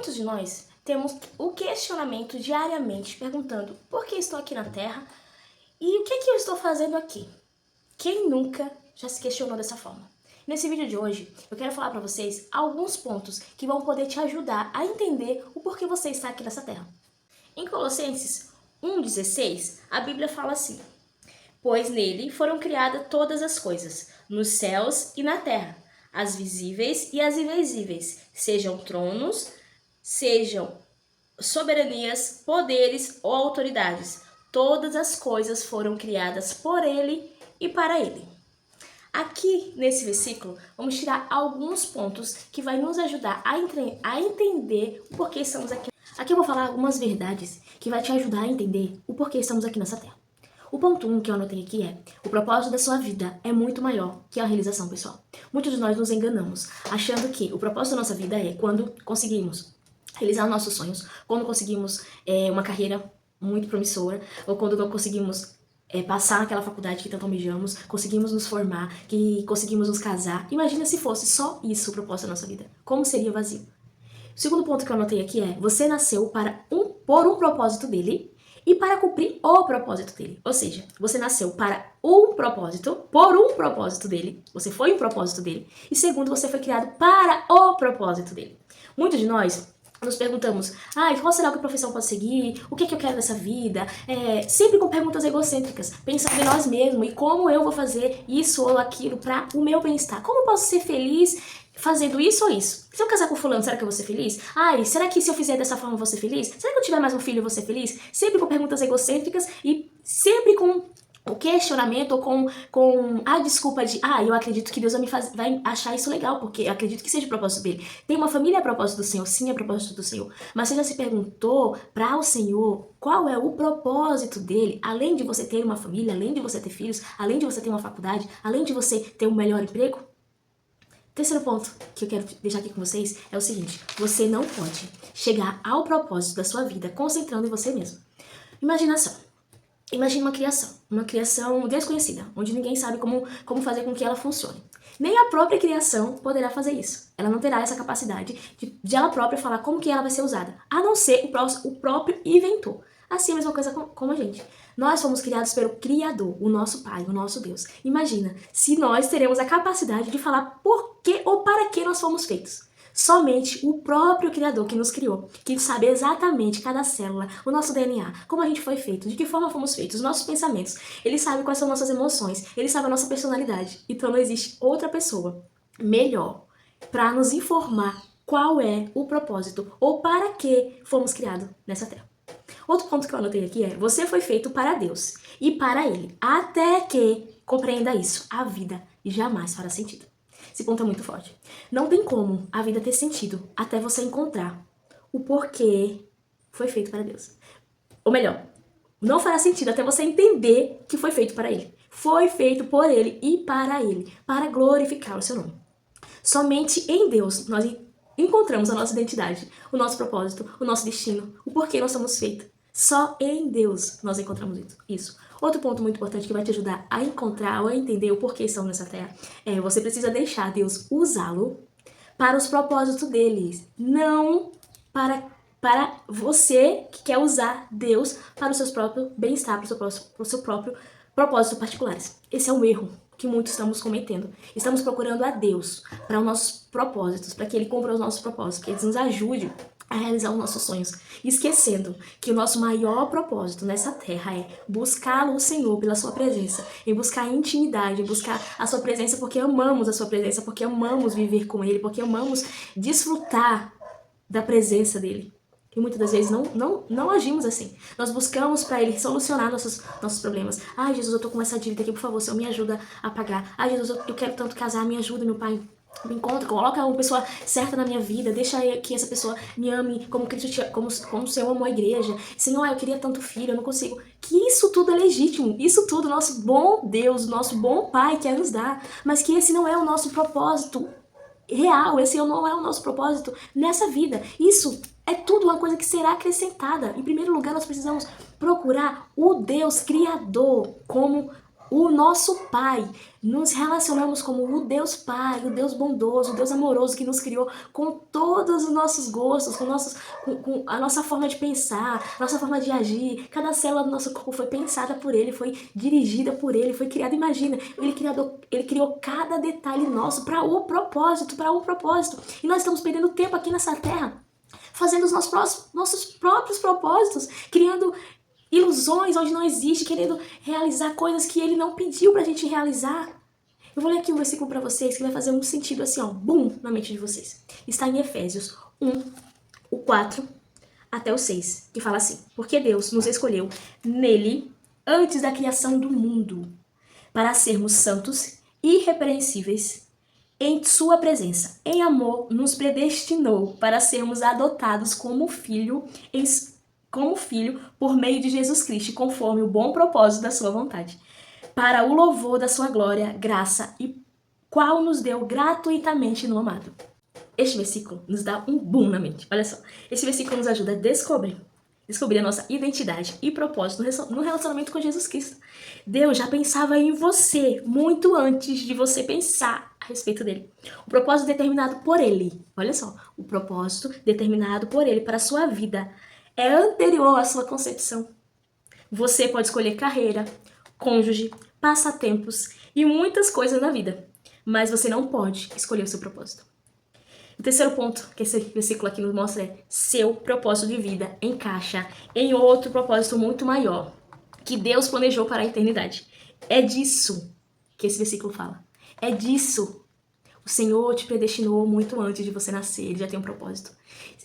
Muitos de nós temos o questionamento diariamente, perguntando por que estou aqui na Terra e o que eu estou fazendo aqui? Quem nunca já se questionou dessa forma? Nesse vídeo de hoje, eu quero falar para vocês alguns pontos que vão poder te ajudar a entender o porquê você está aqui nessa Terra. Em Colossenses 1,16, a Bíblia fala assim: pois nele foram criadas todas as coisas, nos céus e na terra, as visíveis e as invisíveis, sejam tronos, sejam soberanias, poderes ou autoridades. Todas as coisas foram criadas por ele e para ele. Aqui, nesse versículo, vamos tirar alguns pontos que vai nos ajudar a entender o porquê estamos aqui. Aqui eu vou falar algumas verdades que vai te ajudar a entender o porquê estamos aqui nessa terra. O ponto 1 que eu anotei aqui é: o propósito da sua vida é muito maior que a realização pessoal. Muitos de nós nos enganamos, achando que o propósito da nossa vida é quando conseguimos realizar nossos sonhos, quando conseguimos uma carreira muito promissora, ou quando não conseguimos passar naquela faculdade que tanto almejamos, conseguimos nos formar, que conseguimos nos casar. Imagina se fosse só isso o propósito da nossa vida. Como seria vazio? O segundo ponto que eu anotei aqui é: você nasceu por um propósito dele e para cumprir o propósito dele. Ou seja, você nasceu para um propósito, por um propósito dele, você foi um propósito dele, e segundo, você foi criado para o propósito dele. Muitos de nós nos perguntamos: qual será que a profissão pode seguir? O que eu quero nessa vida? Sempre com perguntas egocêntricas, pensando em nós mesmos e como eu vou fazer isso ou aquilo para o meu bem-estar. Como eu posso ser feliz fazendo isso ou isso? Se eu casar com fulano, será que eu vou ser feliz? Será que se eu fizer dessa forma eu vou ser feliz? Será que eu tiver mais um filho eu vou ser feliz? Sempre com perguntas egocêntricas e sempre com o questionamento ou com a desculpa de eu acredito que Deus vai achar isso legal, porque eu acredito que seja o propósito dele. Tem uma família a propósito do Senhor, sim, é propósito do Senhor. Mas você já se perguntou para o Senhor qual é o propósito dele? Além de você ter uma família, além de você ter filhos, além de você ter uma faculdade, além de você ter um melhor emprego? Terceiro ponto que eu quero deixar aqui com vocês é o seguinte: você não pode chegar ao propósito da sua vida concentrando em você mesmo. Imaginação. Imagine uma criação desconhecida, onde ninguém sabe como fazer com que ela funcione. Nem a própria criação poderá fazer isso. Ela não terá essa capacidade de ela própria falar como que ela vai ser usada, a não ser o próprio inventor. Assim, a mesma coisa como a gente. Nós fomos criados pelo Criador, o nosso Pai, o nosso Deus. Imagina se nós teremos a capacidade de falar por que ou para que nós fomos feitos. Somente o próprio Criador que nos criou, que sabe exatamente cada célula, o nosso DNA, como a gente foi feito, de que forma fomos feitos, os nossos pensamentos. Ele sabe quais são nossas emoções, ele sabe a nossa personalidade. Então não existe outra pessoa melhor para nos informar qual é o propósito ou para que fomos criados nessa terra. Outro ponto que eu anotei aqui é: você foi feito para Deus e para Ele, até que compreenda isso, a vida jamais fará sentido. Esse ponto é muito forte. Não tem como a vida ter sentido até você encontrar o porquê foi feito para Deus. Ou melhor, não fará sentido até você entender que foi feito para Ele. Foi feito por Ele e para glorificar o seu nome. Somente em Deus nós encontramos a nossa identidade, o nosso propósito, o nosso destino, o porquê nós somos feitos. Só em Deus nós encontramos isso. Outro ponto muito importante que vai te ajudar a encontrar ou a entender o porquê estamos nessa terra é: você precisa deixar Deus usá-lo para os propósitos dele, não para você que quer usar Deus para o seu próprio bem-estar, para o seu próprio propósito particulares. Esse é um erro que muitos estamos cometendo. Estamos procurando a Deus para os nossos propósitos, para que Ele cumpra os nossos propósitos, que Ele nos ajude a realizar os nossos sonhos, esquecendo que o nosso maior propósito nessa terra é buscá-lo, o Senhor, pela sua presença, em buscar intimidade, em buscar a sua presença porque amamos a sua presença, porque amamos viver com Ele, porque amamos desfrutar da presença dEle. E muitas das vezes não agimos assim. Nós buscamos para Ele solucionar nossos problemas. Jesus, eu tô com essa dívida aqui, por favor, Senhor, me ajuda a pagar. Jesus, eu quero tanto casar, me ajuda, meu Pai. Me encontra, coloca uma pessoa certa na minha vida, deixa que essa pessoa me ame como Cristo como o Senhor amou a igreja. Senhor, eu queria tanto filho, eu não consigo. Que isso tudo é legítimo, isso tudo nosso bom Deus, nosso bom Pai quer nos dar, mas que esse não é o nosso propósito real, esse não é o nosso propósito nessa vida. Isso é tudo uma coisa que será acrescentada. Em primeiro lugar, nós precisamos procurar o Deus Criador como o nosso Pai. Nos relacionamos como o Deus Pai, o Deus bondoso, o Deus amoroso que nos criou com todos os nossos gostos, com a nossa forma de pensar, nossa forma de agir. Cada célula do nosso corpo foi pensada por Ele, foi dirigida por Ele, foi criada. Imagina, Ele criou cada detalhe nosso para um propósito. E nós estamos perdendo tempo aqui nessa terra, fazendo os nossos próprios propósitos, criando ilusões onde não existe, querendo realizar coisas que Ele não pediu pra gente realizar. Eu vou ler aqui um versículo pra vocês que vai fazer um sentido assim, ó, bum, na mente de vocês. Está em Efésios 1, o 4 até o 6, que fala assim: porque Deus nos escolheu nele antes da criação do mundo, para sermos santos, irrepreensíveis em sua presença. Em amor, nos predestinou para sermos adotados como filho por meio de Jesus Cristo, conforme o bom propósito da sua vontade, para o louvor da sua glória, graça, e qual nos deu gratuitamente no amado. Este versículo nos dá um boom na mente. Olha só, esse versículo nos ajuda a descobrir a nossa identidade e propósito no relacionamento com Jesus Cristo. Deus já pensava em você muito antes de você pensar a respeito dele. O propósito determinado por ele, olha só, o propósito determinado por ele para a sua vida é anterior à sua concepção. Você pode escolher carreira, cônjuge, passatempos e muitas coisas na vida, mas você não pode escolher o seu propósito. O terceiro ponto que esse versículo aqui nos mostra é: seu propósito de vida encaixa em outro propósito muito maior, que Deus planejou para a eternidade. É disso que esse versículo fala. É disso. O Senhor te predestinou muito antes de você nascer, Ele já tem um propósito.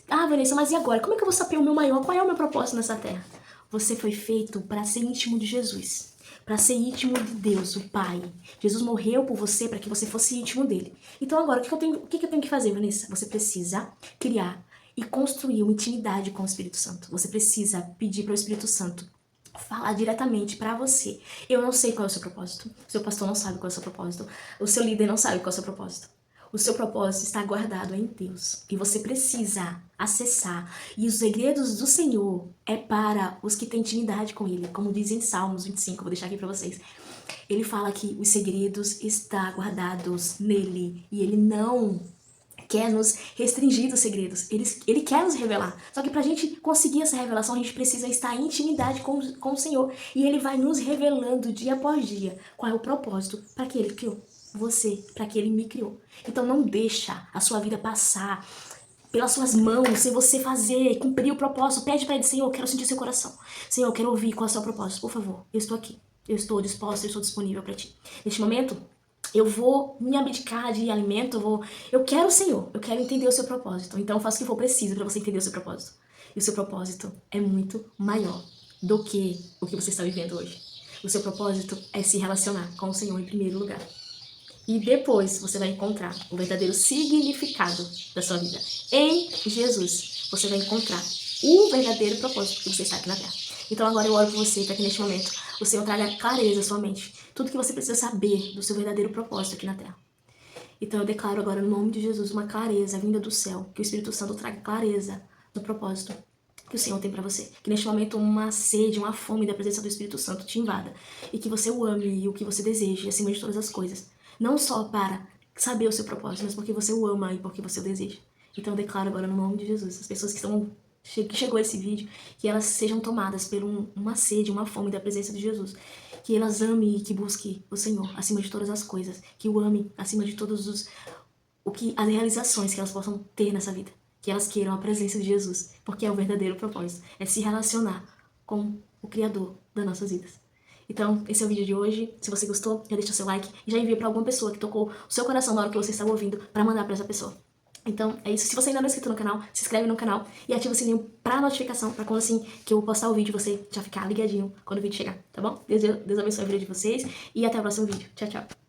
Ah, Vanessa, mas e agora? Como é que eu vou saber o meu maior? Qual é o meu propósito nessa terra? Você foi feito para ser íntimo de Jesus, para ser íntimo de Deus, o Pai. Jesus morreu por você para que você fosse íntimo dele. Então agora, o que eu tenho que fazer, Vanessa? Você precisa criar e construir uma intimidade com o Espírito Santo. Você precisa pedir para o Espírito Santo falar diretamente para você. Eu não sei qual é o seu propósito. O seu pastor não sabe qual é o seu propósito. O seu líder não sabe qual é o seu propósito. O seu propósito está guardado em Deus e você precisa acessar. E os segredos do Senhor é para os que têm intimidade com Ele, como diz em Salmos 25, vou deixar aqui para vocês. Ele fala que os segredos estão guardados nele e Ele não quer nos restringir dos segredos. Ele quer nos revelar. Só que pra gente conseguir essa revelação, a gente precisa estar em intimidade com o Senhor. E Ele vai nos revelando dia após dia qual é o propósito para que Ele criou você, para que Ele me criou. Então não deixa a sua vida passar pelas suas mãos, sem você fazer, cumprir o propósito. Pede para Ele: Senhor, eu quero sentir seu coração. Senhor, eu quero ouvir qual é o seu propósito. Por favor, eu estou aqui. Eu estou disposta, eu estou disponível para Ti. Neste momento, eu vou me abdicar de alimento, eu quero o Senhor, eu quero entender o seu propósito. Então eu faço o que for preciso para você entender o seu propósito. E o seu propósito é muito maior do que o que você está vivendo hoje. O seu propósito é se relacionar com o Senhor em primeiro lugar. E depois você vai encontrar o verdadeiro significado da sua vida. Em Jesus, você vai encontrar o verdadeiro propósito que você está aqui na Terra. Então agora eu oro por você para que neste momento o Senhor traga clareza à sua mente. Tudo que você precisa saber do seu verdadeiro propósito aqui na Terra. Então eu declaro agora no nome de Jesus uma clareza vinda do céu. Que o Espírito Santo traga clareza no propósito que o Senhor tem para você. Que neste momento uma sede, uma fome da presença do Espírito Santo te invada. E que você o ame e o que você deseje acima de todas as coisas. Não só para saber o seu propósito, mas porque você o ama e porque você o deseja. Então eu declaro agora no nome de Jesus, as pessoas que chegou esse vídeo, que elas sejam tomadas por uma sede, uma fome da presença de Jesus. Que elas amem e que busquem o Senhor acima de todas as coisas. Que o amem acima de todos as realizações que elas possam ter nessa vida. Que elas queiram a presença de Jesus, porque é o verdadeiro propósito. É se relacionar com o Criador das nossas vidas. Então, esse é o vídeo de hoje. Se você gostou, já deixa seu like e já envia para alguma pessoa que tocou o seu coração na hora que você estava ouvindo para mandar para essa pessoa. Então, é isso. Se você ainda não é inscrito no canal, se inscreve no canal e ativa o sininho para notificação, para quando assim que eu postar o vídeo, você já ficar ligadinho quando o vídeo chegar, tá bom? Deus abençoe a vida de vocês e até o próximo vídeo. Tchau, tchau.